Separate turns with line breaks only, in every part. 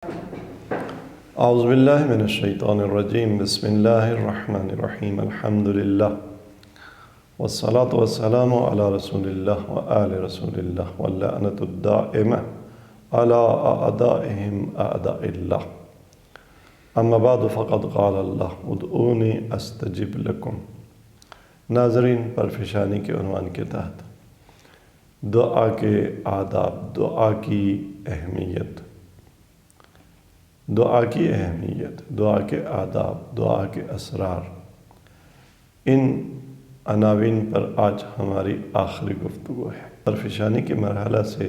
اعوذ باللہ من الشیطان الرجیم بسم اللہ الرحمن الرحیم الحمد للہ والصلاة والسلام علی رسول اللہ وآل رسول اللہ واللعنۃ الدائمہ علی اعدائہم اعداء اللہ اما بعد فقد قال اللہ ادعونی استجب لکم۔ ناظرین، پرفشانی کے عنوان کے تحت دعا کے آداب، دعا کی اہمیت، دعا کے آداب، دعا کے اسرار، ان عناوین پر آج ہماری آخری گفتگو ہے۔ پرفشانی کے مرحلہ سے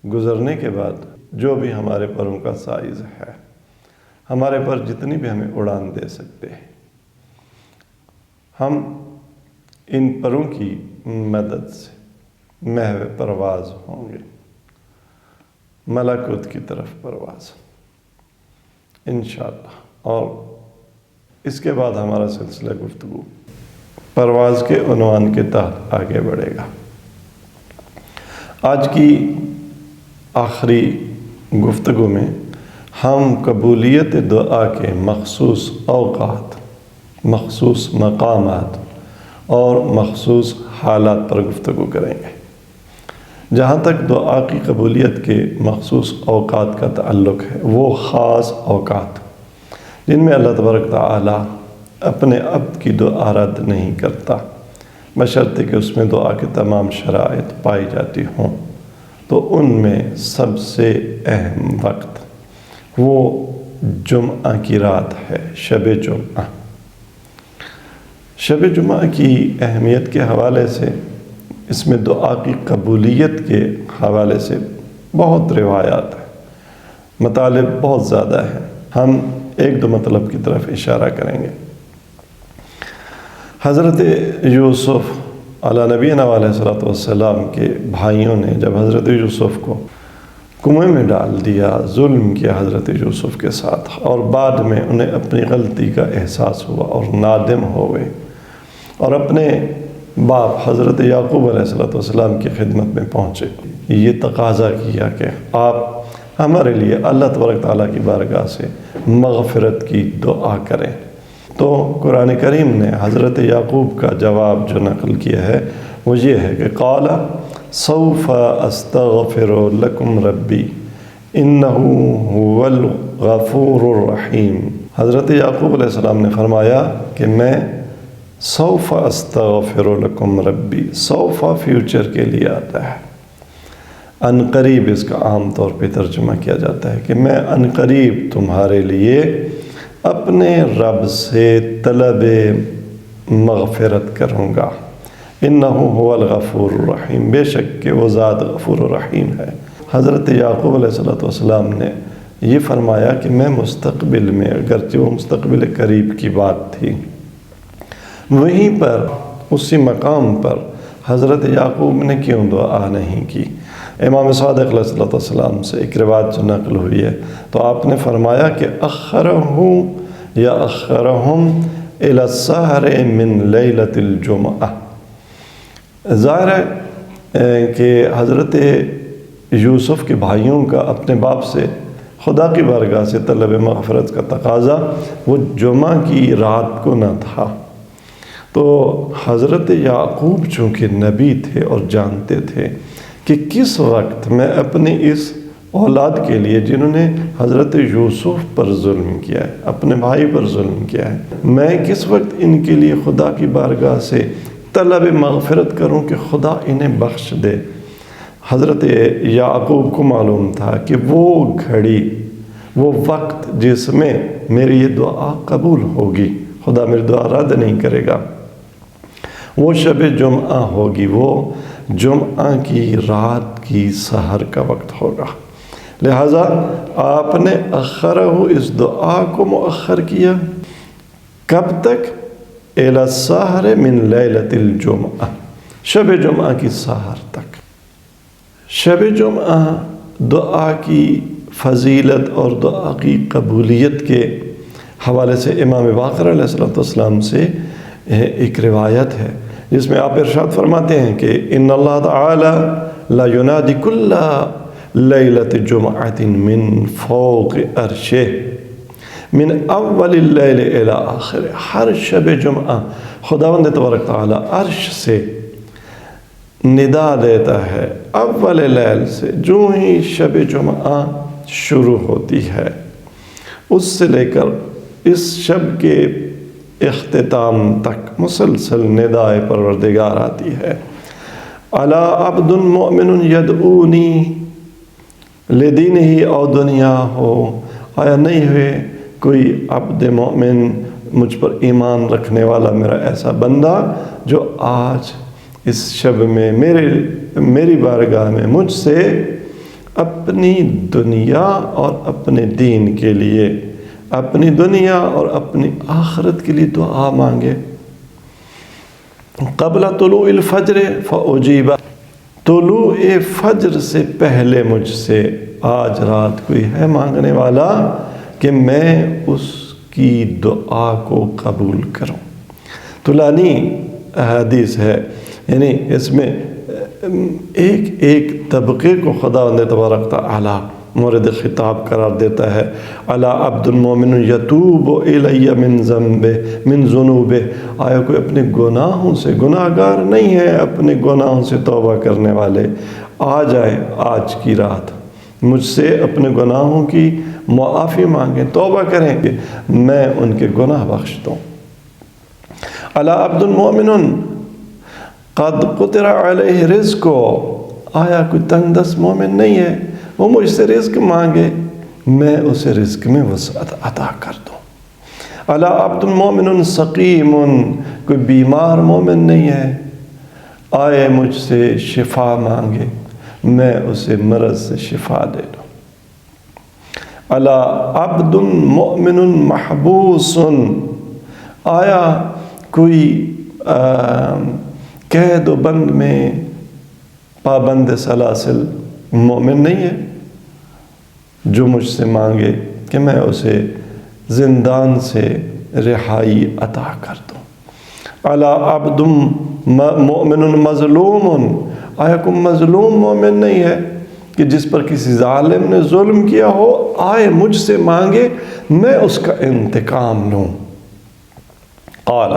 گزرنے کے بعد جو بھی ہمارے پروں کا سائز ہے، ہمارے پر جتنی بھی ہمیں اڑان دے سکتے ہیں، ہم ان پروں کی مدد سے محو پرواز ہوں گے، ملکوت کی طرف پرواز انشاءاللہ۔ اور اس کے بعد ہمارا سلسلہ گفتگو پرواز کے عنوان کے تحت آگے بڑھے گا۔ آج کی آخری گفتگو میں ہم قبولیت دعا کے مخصوص اوقات، مخصوص مقامات اور مخصوص حالات پر گفتگو کریں گے۔ جہاں تک دعا کی قبولیت کے مخصوص اوقات کا تعلق ہے، وہ خاص اوقات جن میں اللہ تبارک تعالی اپنے عبد کی دعا رد نہیں کرتا، بشرطے کہ اس میں دعا کے تمام شرائط پائی جاتی ہوں، تو ان میں سب سے اہم وقت وہ جمعہ کی رات ہے، شب جمعہ۔ شب جمعہ کی اہمیت کے حوالے سے، اس میں دعا کی قبولیت کے حوالے سے بہت روایات ہیں، مطالب بہت زیادہ ہیں۔ ہم ایک دو مطلب کی طرف اشارہ کریں گے۔ حضرت یوسف علیہ نبینا علیہ الصلوۃ والسلام کے بھائیوں نے جب حضرت یوسف کو کنویں میں ڈال دیا، ظلم کیا حضرت یوسف کے ساتھ، اور بعد میں انہیں اپنی غلطی کا احساس ہوا اور نادم ہو گئے، اور اپنے باپ حضرت یعقوب علیہ السلام کی خدمت میں پہنچے، یہ تقاضا کیا کہ آپ ہمارے لیے اللہ تبارک تعالیٰ کی بارگاہ سے مغفرت کی دعا کریں۔ تو قرآن کریم نے حضرت یعقوب کا جواب جو نقل کیا ہے وہ یہ ہے کہ قال سوف استغفر لکم ربی انہ هو الغفور الرحیم۔ حضرت یعقوب علیہ السلام نے فرمایا کہ میں سوف استغفر لکم ربی، سوف فیوچر کے لیے آتا ہے، ان قریب اس کا عام طور پہ ترجمہ کیا جاتا ہے کہ میں ان قریب تمہارے لیے اپنے رب سے طلب مغفرت کروں گا، انہ هو الغفور الرحیم، بے شک کہ وہ ذات غفور الرحیم ہے۔ حضرت یعقوب علیہ السلام نے یہ فرمایا کہ میں مستقبل میں، اگرچہ وہ مستقبل قریب کی بات تھی، وہیں پر اسی مقام پر حضرت یعقوب نے کیوں دعا نہیں کی؟ امام صادق علیہ السلام سے ایک روایت جو نقل ہوئی ہے، تو آپ نے فرمایا کہ اخرہم یا اخرہم الی السحر من لیلۃ الجمعہ۔ ظاہر ہے کہ حضرت یوسف کے بھائیوں کا اپنے باپ سے خدا کی بارگاہ سے طلب مغفرت کا تقاضا وہ جمعہ کی رات کو نہ تھا، تو حضرت یعقوب چونکہ نبی تھے اور جانتے تھے کہ کس وقت میں اپنی اس اولاد کے لیے جنہوں نے حضرت یوسف پر ظلم کیا ہے، اپنے بھائی پر ظلم کیا ہے، میں کس وقت ان کے لیے خدا کی بارگاہ سے طلب مغفرت کروں کہ خدا انہیں بخش دے۔ حضرت یعقوب کو معلوم تھا کہ وہ گھڑی، وہ وقت جس میں میری یہ دعا قبول ہوگی، خدا میری دعا رد نہیں کرے گا، وہ شب جمعہ ہوگی، وہ جمعہ کی رات کی سحر کا وقت ہوگا۔ لہٰذا آپ نے اخرہ، اس دعا کو مؤخر کیا، کب تک؟ الی السحر من لیلۃ الجمعہ، شب جمعہ کی سحر تک۔ شب جمعہ دعا کی فضیلت اور دعا کی قبولیت کے حوالے سے امام باقر علیہ السلام سے ایک روایت ہے جس میں آپ ارشاد فرماتے ہیں کہ ان اللہ تعالی لا ینادی کل لیلۃ جمعۃ من فوق عرشہ من اول اللیل الی آخر، ہر شب جمعہ خداوند تبارک تعالیٰ عرش سے ندا دیتا ہے اول لیل سے، جو ہی شب جمعہ شروع ہوتی ہے اس سے لے کر اس شب کے اختتام تک مسلسل ندائے پروردگار آتی ہے۔ الا عبد مؤمن یدعونی لدینہ او دنیا ہو، آیا نہیں ہوئے کوئی عبد مومن مجھ پر ایمان رکھنے والا میرا ایسا بندہ جو آج اس شب میں میری بارگاہ میں مجھ سے اپنی دنیا اور اپنے دین کے لیے، اپنی دنیا اور اپنی آخرت کے لیے دعا مانگے۔ قبل طلوع الفجر فاجیب، طلوع فجر سے پہلے مجھ سے آج رات کوئی ہے مانگنے والا کہ میں اس کی دعا کو قبول کروں۔ طولانی حدیث ہے، یعنی اس میں ایک ایک طبقے کو خداوند تبارک تعالی مورد خطاب قرار دیتا ہے۔ الا عبد المؤمن یتوب الی من ذنوبہ، آیا کوئی اپنے گناہوں سے، گناہ گار نہیں ہے، اپنے گناہوں سے توبہ کرنے والے آ جائیں آج کی رات مجھ سے اپنے گناہوں کی معافی مانگیں، توبہ کریں کہ میں ان کے گناہ بخش دوں۔ الا عبد المؤمن قد قطر علیہ رزق، آیا کوئی تنگ دست مومن نہیں ہے، وہ مجھ سے رزق مانگے میں اسے رزق میں وسعت عطا کر دوں۔ الا عبد المؤمن سقیم، کوئی بیمار مومن نہیں ہے، آئے مجھ سے شفا مانگے میں اسے مرض سے شفا دے دوں۔ الا عبد مؤمن محبوس، آیا کوئی قید و بند میں پابند سلاسل مومن نہیں ہے جو مجھ سے مانگے کہ میں اسے زندان سے رہائی عطا کر دوں۔ الا عبد مؤمن مظلوم، آیا کوئی مظلوم مومن نہیں ہے کہ جس پر کسی ظالم نے ظلم کیا ہو، آئے مجھ سے مانگے میں اس کا انتقام لوں۔ قال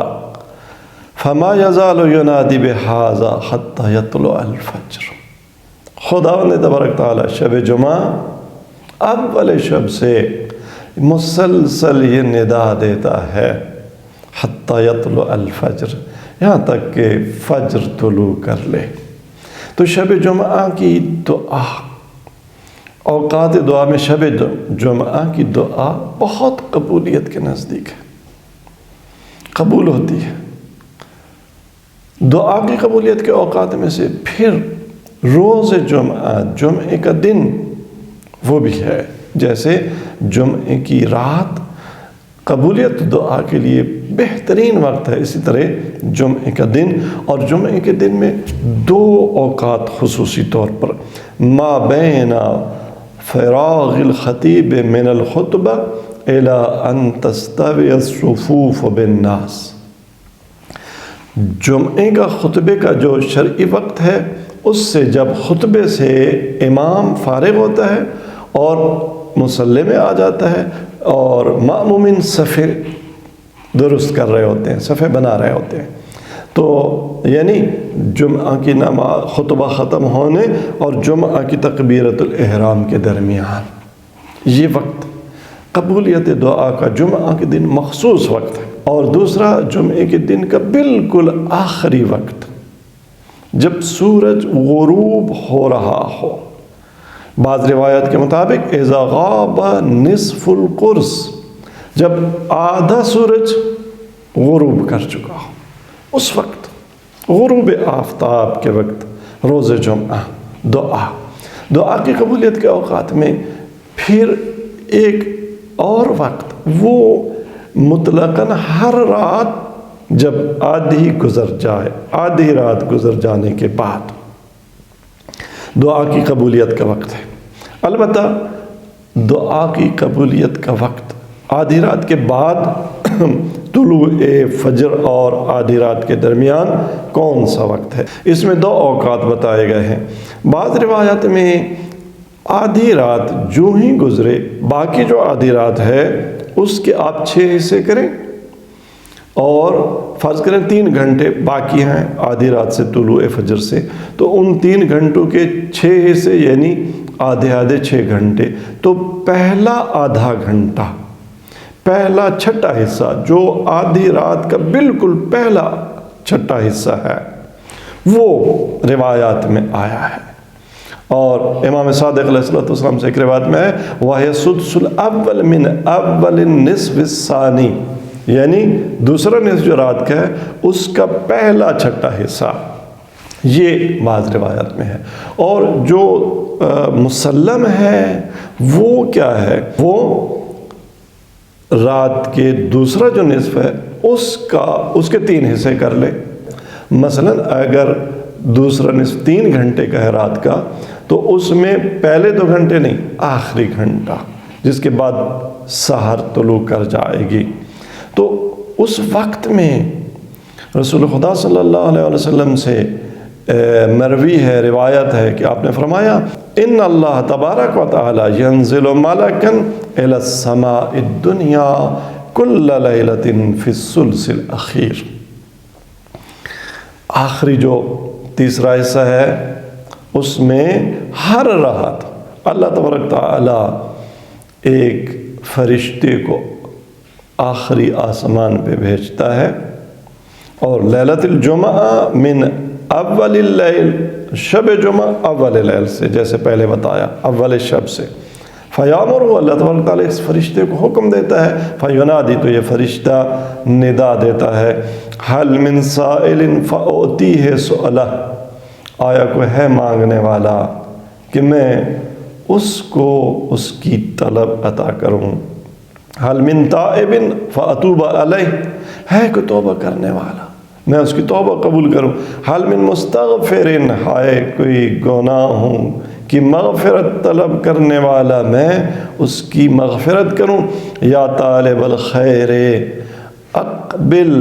فما یزال ینادی بہذا حتی یطلع الفجر، خداوند تبارک تعالیٰ شب جمعہ اول شب سے مسلسل یہ ندا دیتا ہے حتی یطلع الفجر، یہاں تک کہ فجر طلوع کر لے۔ تو شب جمعہ کی دعا، اوقات دعا میں شب جمعہ کی دعا بہت قبولیت کے نزدیک ہے، قبول ہوتی ہے۔ دعا کی قبولیت کے اوقات میں سے پھر روز جمعہ، جمعے کا دن وہ بھی ہے، جیسے جمعے کی رات قبولیت دعا کے لیے بہترین وقت ہے، اسی طرح جمعے کا دن، اور جمعے کے دن میں دو اوقات خصوصی طور پر ما بین فراغ الخطیب من الخطبہ الی ان تستوی الصفوف بالناس، جمعے کا خطبے کا جو شرعی وقت ہے اس سے جب خطبے سے امام فارغ ہوتا ہے اور مصلی میں آ جاتا ہے اور مأمومین صفے درست کر رہے ہوتے ہیں، صفے بنا رہے ہوتے ہیں، تو یعنی جمعہ کی نماز خطبہ ختم ہونے اور جمعہ کی تکبیرۃ الاحرام کے درمیان یہ وقت قبولیت دعا کا جمعہ کے دن مخصوص وقت ہے۔ اور دوسرا جمعے کے دن کا بالکل آخری وقت جب سورج غروب ہو رہا ہو، بعض روایات کے مطابق اذا غاب نصف القرص، جب آدھا سورج غروب کر چکا ہو، اس وقت غروب آفتاب کے وقت روز جمعہ دعا کی قبولیت کے اوقات میں پھر ایک اور وقت، وہ مطلقاً ہر رات جب آدھی گزر جائے، آدھی رات گزر جانے کے بعد دعا کی قبولیت کا وقت ہے۔ البتہ دعا کی قبولیت کا وقت آدھی رات کے بعد طلوع فجر اور آدھی رات کے درمیان کون سا وقت ہے؟ اس میں دو اوقات بتائے گئے ہیں۔ بعض روایات میں آدھی رات جو ہی گزرے، باقی جو آدھی رات ہے اس کے آپ 6 حصے کریں، اور فرض کریں 3 گھنٹے باقی ہیں آدھی رات سے طلوع فجر سے، تو ان 3 گھنٹوں کے 6 حصے یعنی آدھے 6 گھنٹے، تو پہلا آدھا گھنٹہ، پہلا چھٹا حصہ جو آدھی رات کا بالکل پہلا چھٹا حصہ ہے وہ روایات میں آیا ہے۔ اور امام صادق علیہ السلام سے ایک روایت میں ہے وَهِيَ السُّدْسُ الْأَوَّلُ مِنْ أَوَّلِ النِّصْفِ الثَّانِي، یعنی دوسرا نصف جو رات کا ہے اس کا پہلا چھٹا حصہ، یہ بعض روایات میں ہے۔ اور جو مسلم ہے وہ کیا ہے، وہ رات کے دوسرا جو نصف ہے اس کے 3 حصے کر لے۔ مثلا اگر دوسرا نصف 3 گھنٹے کا ہے رات کا، تو اس میں پہلے 2 گھنٹے نہیں، آخری گھنٹہ جس کے بعد سحر طلوع کر جائے گی، تو اس وقت میں رسول خدا صلی اللہ علیہ وسلم سے مروی ہے، روایت ہے کہ آپ نے فرمایا ان اللہ تبارک و تعالی ینزل ملکا الی السماء الدنیا کل لیلۃ فی الثلث الاخیر۔ آخری جو تیسرا حصہ ہے اس میں ہر رات اللہ تبارک تعالی ایک فرشتے کو آخری آسمان پہ بھیجتا ہے، اور لیلۃ الجمعہ من اول اللیل، شب جمعہ اول لیل سے، جیسے پہلے بتایا اول شب سے، فیامر، اللہ تبارک تعالیٰ اس فرشتے کو حکم دیتا ہے، فینادی، تو یہ فرشتہ ندا دیتا ہے، حل من سائل فاعطیہ سؤلہ، آیا کوئی ہے مانگنے والا کہ میں اس کو اس کی طلب عطا کروں، حل من تائب فاتوب علیہ، ہے کوئی توبہ کرنے والا میں اس کی توبہ قبول کروں، حل من مستغفر، ہے کوئی گناہوں کی مغفرت طلب کرنے والا میں اس کی مغفرت کروں، یا طالب الخیر اقبل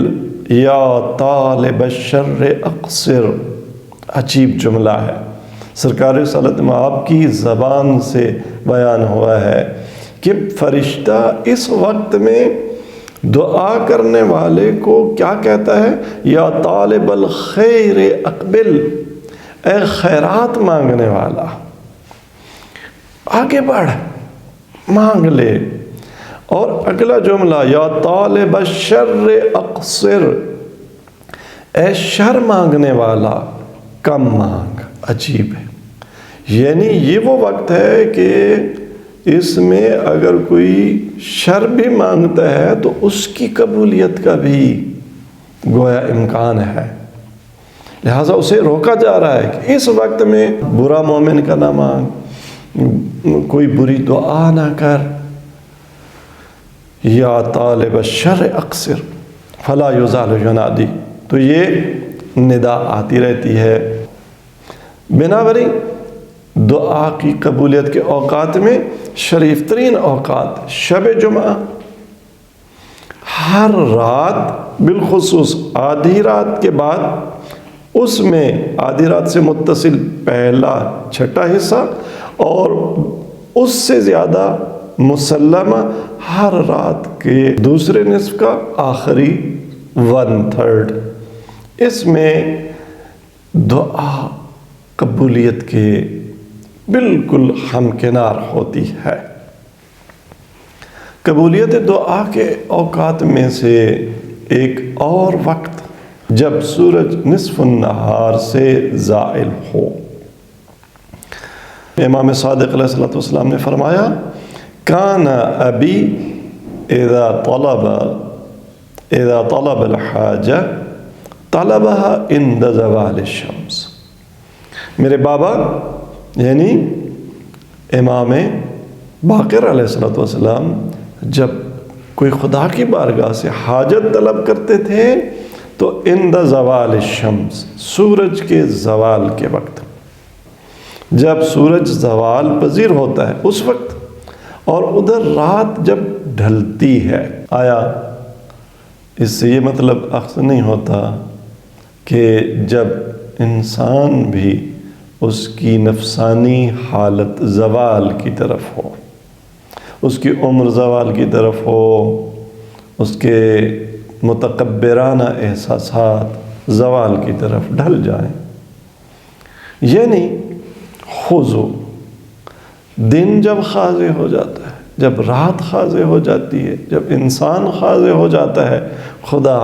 یا طالب الشر اقصر۔ عجیب جملہ ہے، سرکار صلی اللہ علیہ وسلم آپ کی زبان سے بیان ہوا ہے کہ فرشتہ اس وقت میں دعا کرنے والے کو کیا کہتا ہے، یا طالب الخیر اقبل، اے خیرات مانگنے والا آگے بڑھ، مانگ لے۔ اور اگلا جملہ، یا طالب الشر اقصر، اے شر مانگنے والا کم مانگ۔ عجیب ہے، یعنی یہ وہ وقت ہے کہ اس میں اگر کوئی شر بھی مانگتا ہے تو اس کی قبولیت کا بھی گویا امکان ہے، لہٰذا اسے روکا جا رہا ہے کہ اس وقت میں برا مومن کا نہ مانگ، کوئی بری دعا نہ کر، یا طالب الشر اقصر فلا یزال ینادی، تو یہ ندا آتی رہتی ہے۔ بنابراً دعا کی قبولیت کے اوقات میں شریف ترین اوقات شب جمعہ، ہر رات بالخصوص آدھی رات کے بعد، اس میں آدھی رات سے متصل پہلا چھٹا حصہ، اور اس سے زیادہ مسلمہ ہر رات کے دوسرے نصف کا آخری 1/3، اس میں دعا قبولیت کے بالکل ہمکنار ہوتی ہے۔ قبولیت دعا کے اوقات میں سے ایک اور وقت جب سورج نصف النہار سے زائل ہو۔ امام صادق علیہ السلام نے فرمایا کان ابی اذا طلب الحاجہ طلبها عند زوال الشمس، میرے بابا یعنی امام باقر علیہ السلام جب کوئی خدا کی بارگاہ سے حاجت طلب کرتے تھے تو عند زوال الشمس، سورج کے زوال کے وقت، جب سورج زوال پذیر ہوتا ہے اس وقت، اور ادھر رات جب ڈھلتی ہے۔ آیا اس سے یہ مطلب اخذ نہیں ہوتا کہ جب انسان بھی اس کی نفسانی حالت زوال کی طرف ہو، اس کی عمر زوال کی طرف ہو، اس کے متکبرانہ احساسات زوال کی طرف ڈھل جائیں. یعنی خضو، دن جب خاضع ہو جاتا ہے، جب رات خاضع ہو جاتی ہے، جب انسان خاضع ہو جاتا ہے، خدا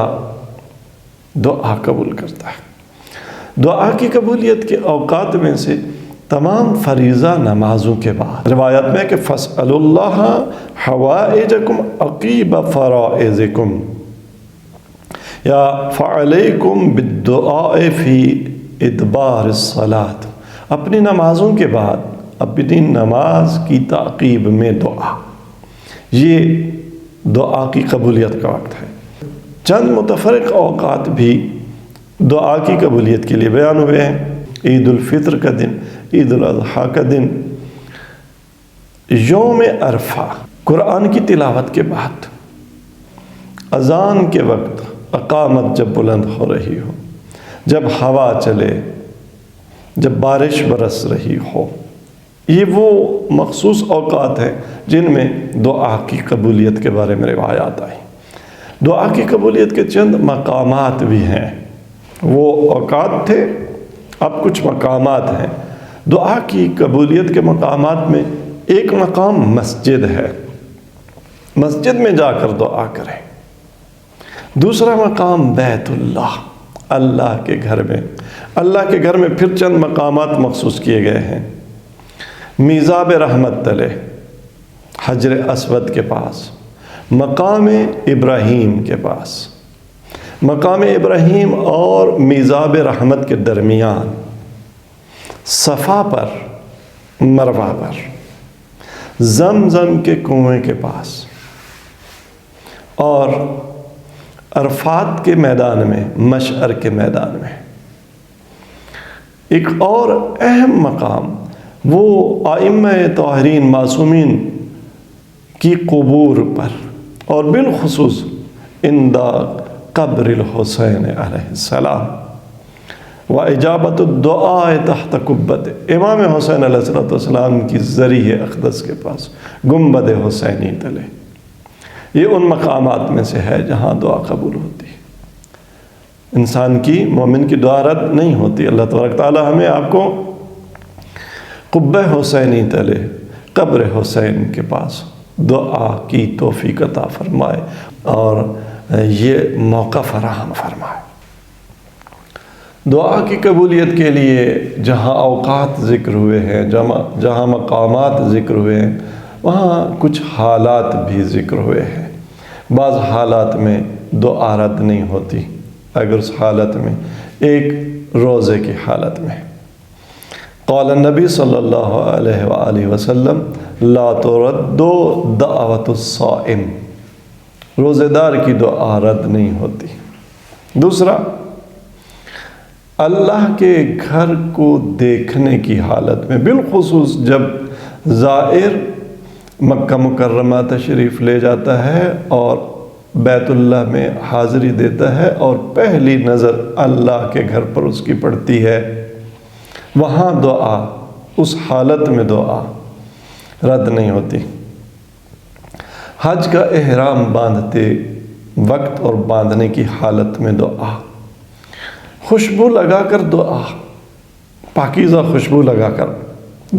دعا قبول کرتا ہے. دعا کی قبولیت کے اوقات میں سے تمام فریضہ نمازوں کے بعد روایت میں کہ فَاسْأَلُوا اللَّهَ حَوَائِجَكُمْ عَقِيبَ فَرَائِضِكُمْ یا فَعَلَيْكُمْ بِالدُّعَاءِ فِي إِدْبَارِ الصَّلَاةِ، اپنی نمازوں کے بعد اپنی نماز کی تعقیب میں دعا، یہ دعا کی قبولیت کا وقت ہے. چند متفرق اوقات بھی دعا کی قبولیت کے لیے بیان ہوئے ہیں. عید الفطر کا دن، عید الاضحیٰ کا دن، یوم عرفہ، قرآن کی تلاوت کے بعد، اذان کے وقت، اقامت جب بلند ہو رہی ہو، جب ہوا چلے، جب بارش برس رہی ہو. یہ وہ مخصوص اوقات ہیں جن میں دعا کی قبولیت کے بارے میں روایات آئی. دعا کی قبولیت کے چند مقامات بھی ہیں. وہ اوقات تھے، اب کچھ مقامات ہیں. دعا کی قبولیت کے مقامات میں ایک مقام مسجد ہے، مسجد میں جا کر دعا کریں. دوسرا مقام بیت اللہ، اللہ کے گھر میں. اللہ کے گھر میں پھر چند مقامات مخصوص کیے گئے ہیں. میزاب رحمت تلے، حجر اسود کے پاس، مقام ابراہیم کے پاس، مقام ابراہیم اور میزاب رحمت کے درمیان، صفا پر، مروہ پر، زمزم کے کنویں کے پاس، اور عرفات کے میدان میں، مشعر کے میدان میں. ایک اور اہم مقام وہ ائمہ طاہرین معصومین کی قبور پر، اور بالخصوص عند قبر الحسین علیہ السلام و اجابت الدعاء تحت قبت، امام حسین علیہ السلام کی ذریح اقدس کے پاس، گنبد حسینی تلے. یہ ان مقامات میں سے ہے جہاں دعا قبول ہوتی ہے. انسان کی، مومن کی دعا رد نہیں ہوتی. اللہ تبارک تعالی ہمیں آپ کو قبہ حسینی تلے، قبر حسین کے پاس دعا کی توفیق عطا فرمائے اور یہ موقع فراہم فرمائے. دعا کی قبولیت کے لیے جہاں اوقات ذکر ہوئے ہیں، جہاں مقامات ذکر ہوئے ہیں، وہاں کچھ حالات بھی ذکر ہوئے ہیں. بعض حالات میں دعا رد نہیں ہوتی. اگر اس حالت میں، ایک روزے کی حالت میں، قال النبی صلی اللہ علیہ وآلہ وسلم لا ترد دعوت الصائم، روزے دار کی دعا رد نہیں ہوتی. دوسرا، اللہ کے گھر کو دیکھنے کی حالت میں، بالخصوص جب زائر مکہ مکرمہ تشریف لے جاتا ہے اور بیت اللہ میں حاضری دیتا ہے اور پہلی نظر اللہ کے گھر پر اس کی پڑتی ہے، وہاں دعا، اس حالت میں دعا رد نہیں ہوتی. حج کا احرام باندھتے وقت اور باندھنے کی حالت میں دعا، خوشبو لگا کر دعا، پاکیزہ خوشبو لگا کر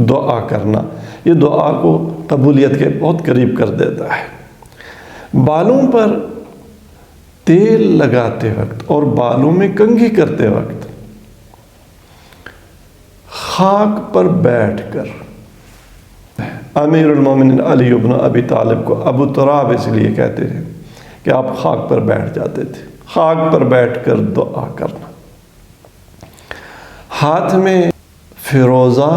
دعا کرنا، یہ دعا کو قبولیت کے بہت قریب کر دیتا ہے. بالوں پر تیل لگاتے وقت اور بالوں میں کنگھی کرتے وقت خاک پر بیٹھ کر، امیر المومنین علی بن ابی طالب کو ابو تراب اس لیے کہتے ہیں کہ آپ خاک پر بیٹھ جاتے تھے. خاک پر بیٹھ کر دعا کرنا، ہاتھ میں فیروزہ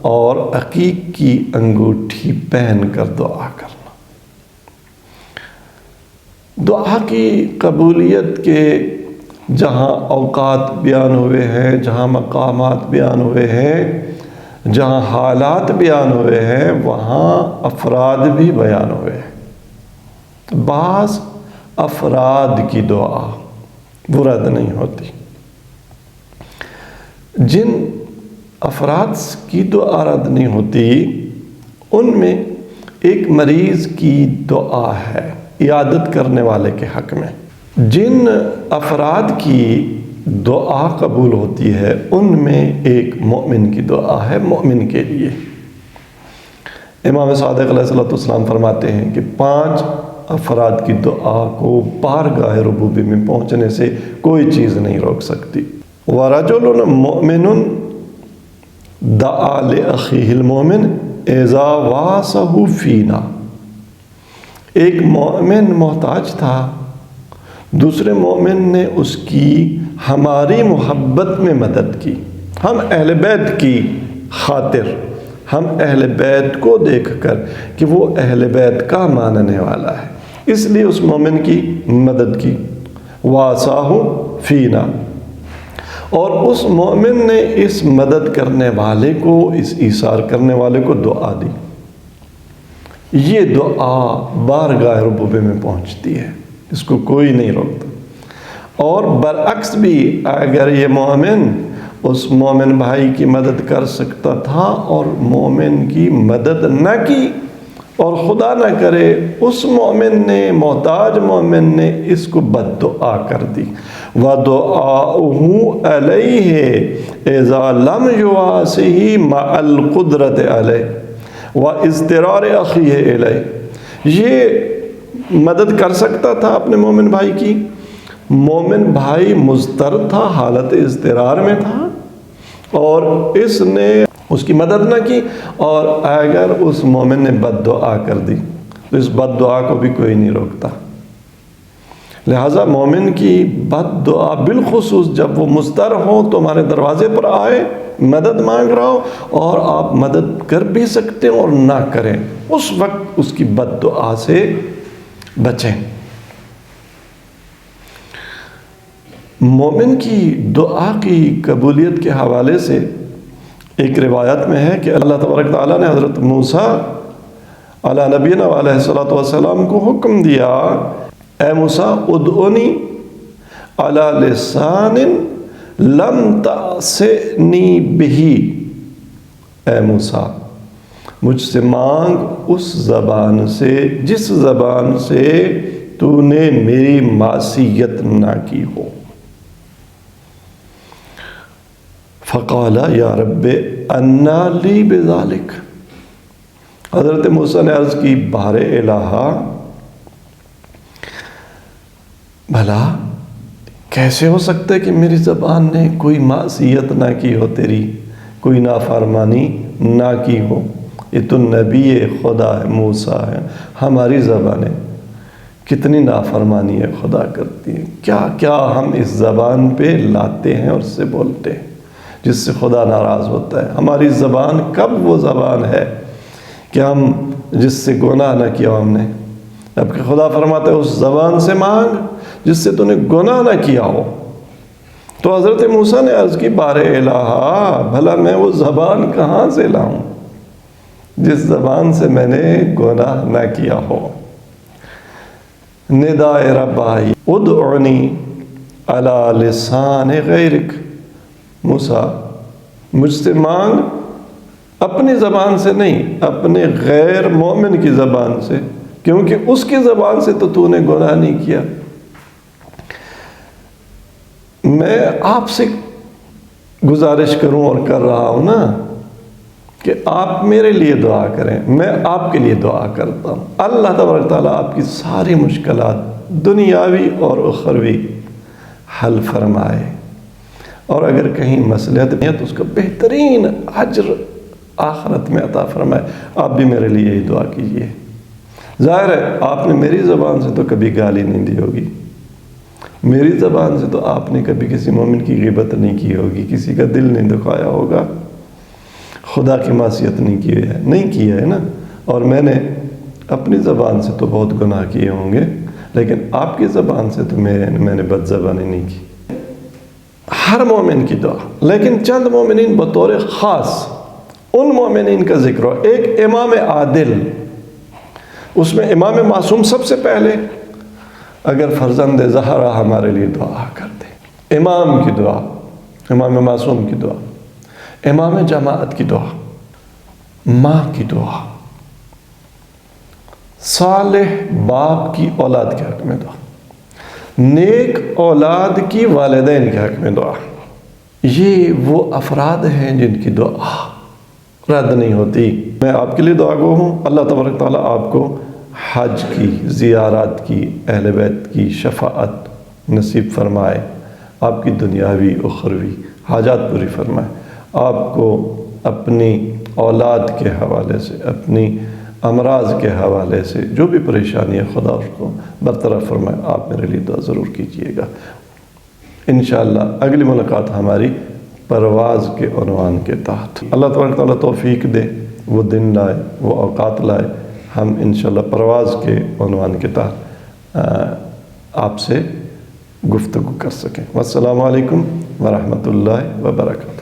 اور عقیق کی انگوٹھی پہن کر دعا کرنا. دعا کی قبولیت کے جہاں اوقات بیان ہوئے ہیں، جہاں مقامات بیان ہوئے ہیں، جہاں حالات بیان ہوئے ہیں، وہاں افراد بھی بیان ہوئے ہیں. بعض افراد کی دعا وہ رد نہیں ہوتی. جن افراد کی دعا رد نہیں ہوتی، ان میں ایک مریض کی دعا ہے عیادت کرنے والے کے حق میں۔ جن افراد کی دعا قبول ہوتی ہے ان میں ایک مومن کی دعا ہے، مومن کے لیے۔ امام صادق علیہ السلام فرماتے ہیں کہ 5 افراد کی دعا کو بارگاہ ربوبی میں پہنچنے سے کوئی چیز نہیں روک سکتی۔ وَرَجُلٌ مُؤْمِنٌ دعا لأخیہ المؤمن اذا واسہ فینا، ایک مومن محتاج تھا، دوسرے مومن نے اس کی ہماری محبت میں مدد کی، ہم اہل بیت کی خاطر، ہم اہل بیت کو دیکھ کر کہ وہ اہل بیت کا ماننے والا ہے، اس لیے اس مومن کی مدد کی۔ واساہ فینا، اور اس مومن نے اس مدد کرنے والے کو، اس ایثار کرنے والے کو دعا دی۔ یہ دعا بارگاہ ربوبی میں پہنچتی ہے، اس کو کوئی نہیں روکتا۔ اور برعکس بھی اگر یہ مومن اس مومن بھائی کی مدد کر سکتا تھا اور مومن کی مدد نہ کی، اور خدا نہ کرے اس مومن نے، محتاج مومن نے اس کو بد دعا کر دی۔ وَدُعَاؤُهُ عَلَيْهِ إِذَا لَمْ يُوَاسِهِ مَعَ الْقُدْرَةِ عَلَيْهِ وَإِزْدِرَارِ أَخِيهِ إِلَيْهِ، یہ مدد کر سکتا تھا اپنے مومن بھائی کی، مومن بھائی مضطر تھا، حالت اضطرار میں تھا، اور اس نے اس کی مدد نہ کی، اور اگر اس مومن نے بد دعا کر دی تو اس بد دعا کو بھی کوئی نہیں روکتا۔ لہٰذا مومن کی بد دعا بالخصوص جب وہ مضطر ہو، تمہارے دروازے پر آئے، مدد مانگ رہا ہو اور آپ مدد کر بھی سکتے ہیں اور نہ کریں، اس وقت اس کی بد دعا سے بچیں۔ مومن کی دعا کی قبولیت کے حوالے سے ایک روایت میں ہے کہ اللہ تبارک تعالیٰ نے حضرت موسیٰ علی نبینا علیہ الصلوۃ والسلام کو حکم دیا، اے موسیٰ ادعونی علی لسان لم تعصنی بہی، اے موسیٰ مجھ سے مانگ اس زبان سے جس زبان سے تو نے میری معصیت نہ کی ہو۔ فقال یا رب انا لی بذالک، حضرت موسیٰ نے عرض کی بار الہا بھلا کیسے ہو سکتا ہے کہ میری زبان نے کوئی معصیت نہ کی ہو، تیری کوئی نافرمانی نہ کی ہو، یہ تو نبی خدا ہے، موسیٰ ہے، ہماری زبانیں کتنی نافرمانی ہے خدا کرتی ہیں، کیا کیا ہم اس زبان پہ لاتے ہیں اور اس سے بولتے ہیں جس سے خدا ناراض ہوتا ہے۔ ہماری زبان کب وہ زبان ہے کہ ہم جس سے گناہ نہ کیا ہم نے، جبکہ خدا فرماتا ہے اس زبان سے مانگ جس سے تو نے گناہ نہ کیا ہو۔ تو حضرت موسیٰ نے عرض کی بار الہا بھلا میں وہ زبان کہاں سے لاؤں جس زبان سے میں نے گناہ نہ کیا ہو۔ ندائے رب آئی ادعونی علی لسان غیرک، موسیٰ مجھ سے مانگ اپنی زبان سے نہیں، اپنے غیر مومن کی زبان سے، کیونکہ اس کی زبان سے تو نے گناہ نہیں کیا۔ میں آپ سے گزارش کروں اور کر رہا ہوں نا کہ آپ میرے لیے دعا کریں، میں آپ کے لیے دعا کرتا ہوں، اللہ تبارک تعالیٰ آپ کی ساری مشکلات دنیاوی اور اخروی حل فرمائے، اور اگر کہیں مصلحت ہے تو اس کا بہترین اجر آخرت میں عطا فرمائے۔ آپ بھی میرے لیے یہی دعا کیجیے۔ ظاہر ہے آپ نے میری زبان سے تو کبھی گالی نہیں دی ہوگی، میری زبان سے تو آپ نے کبھی کسی مومن کی غیبت نہیں کی ہوگی، کسی کا دل نہیں دکھایا ہوگا، خدا کی معصیت نہیں کی ہے نا، اور میں نے اپنی زبان سے تو بہت گناہ کیے ہوں گے، لیکن آپ کی زبان سے تو میں نے بد زبانی نہیں کی۔ ہر مومن کی دعا، لیکن چند مومنین بطور خاص ان مومنین کا ذکر ہو۔ ایک امام عادل، اس میں امام معصوم سب سے پہلے، اگر فرزند زہرا ہمارے لیے دعا کر دے، امام کی دعا، امام معصوم کی دعا۔ امام جماعت کی دعا، ماں کی دعا، صالح باپ کی اولاد کے حق میں دعا، نیک اولاد کی والدین کے حق میں دعا، یہ وہ افراد ہیں جن کی دعا رد نہیں ہوتی۔ میں آپ کے لیے دعا گو ہوں، اللہ تبارک تعالیٰ آپ کو حج کی، زیارات کی، اہل بیت کی شفاعت نصیب فرمائے، آپ کی دنیاوی اخروی حاجات پوری فرمائے، آپ کو اپنی اولاد کے حوالے سے، اپنی امراض کے حوالے سے جو بھی پریشانی ہے خدا اس کو برطرف فرمائے۔ آپ میرے لیے دعا ضرور کیجئے گا۔ انشاءاللہ اگلی ملاقات ہماری پرواز کے عنوان کے تحت۔ اللہ تبارک تعالیٰ توفیق دے، وہ دن لائے، وہ اوقات لائے، ہم انشاءاللہ پرواز کے عنوان کے تحت آپ سے گفتگو کر سکیں۔ والسلام علیکم ورحمۃ اللہ وبرکاتہ۔